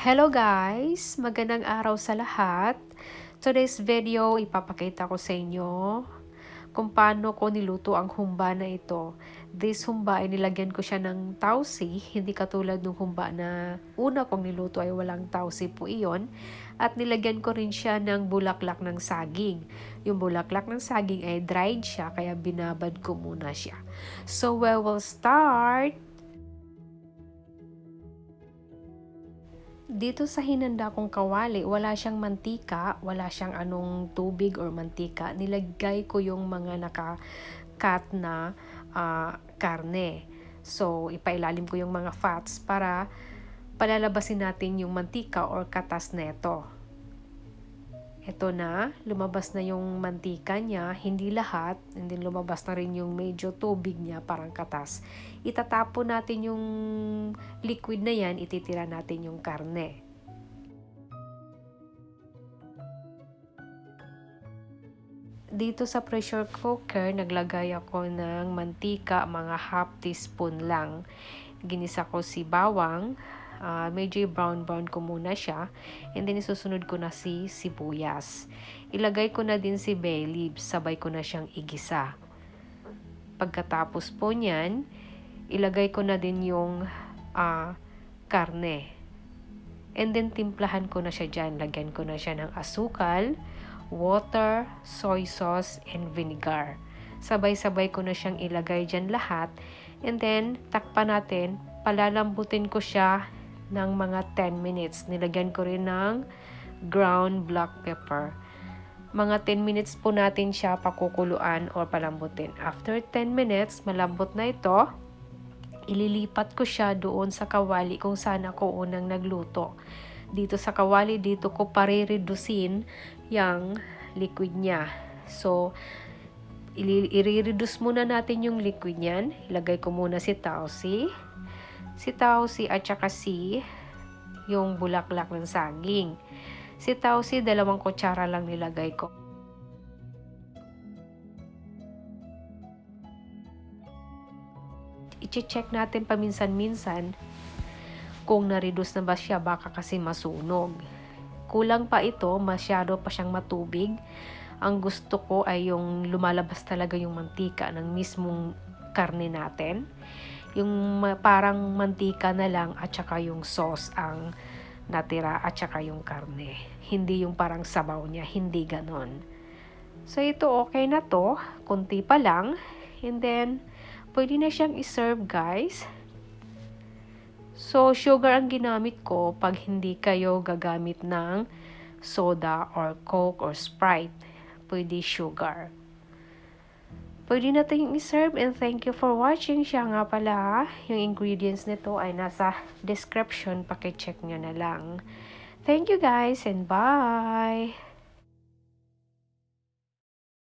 Hello guys! Magandang araw sa lahat. Today's video, ipapakita ko sa inyo kung paano ko niluto ang humba na ito. This humba ay nilagyan ko siya ng tause, hindi katulad ng humba na una kong niluto ay walang tause po iyon. At nilagyan ko rin siya ng bulaklak ng saging. Yung bulaklak ng saging ay dried siya, kaya binabad ko muna siya. So we will start. Dito sa hinanda kong kawali, wala siyang mantika, wala siyang anong tubig or mantika. Nilagay ko yung mga naka-cut na karne. So, ipailalim ko yung mga fats para palalabasin natin yung mantika or katas neto. Ito na, lumabas na yung mantika niya, hindi lahat, and then lumabas na rin yung medyo tubig niya, parang katas. Itatapon natin yung liquid na yan, ititira natin yung karne. Dito sa pressure cooker, naglagay ako ng mantika, mga half teaspoon lang. Ginisa ko si bawang. Medyo brown ko muna siya, and then isusunod ko na si sibuyas. Ilagay ko na din si bay leaves, sabay ko na siyang igisa. Pagkatapos po niyan, ilagay ko na din yung karne, and then timplahan ko na siya dyan. Lagyan ko na siya ng asukal, water, soy sauce, and vinegar. Sabay-sabay ko na siyang ilagay dyan lahat, and then takpan natin. Palalambutin ko siya ng mga 10 minutes. Nilagyan ko rin ng ground black pepper. Mga 10 minutes po natin siya pakukuluan o palambutin. After 10 minutes, malambot na ito. Ililipat ko siya doon sa kawali kung saan ako unang nagluto. Dito sa kawali, dito ko pare-reducein yung liquid niya. So, i-reduce muna natin yung liquid niyan. Ilagay ko muna si tause at saka yung bulaklak ng saging. Si tause, 2 kutsara lang nilagay ko. I-check natin paminsan-minsan kung na-reduce na ba siya, baka kasi masunog. Kulang pa ito, masyado pa siyang matubig. Ang gusto ko ay yung lumalabas talaga yung mantika ng mismong karne natin. Yung parang mantika na lang at saka yung sauce ang natira at saka yung karne. Hindi yung parang sabaw niya, hindi ganon. So ito okay na to, kunti pa lang. And then, pwede na siyang iserve guys. So sugar ang ginamit ko pag hindi kayo gagamit ng soda or Coke or Sprite. Pwede sugar. Pwede na tayong iserve, and thank you for watching. Siya nga pala, yung ingredients nito ay nasa description, paki-check nyo na lang. Thank you guys and bye!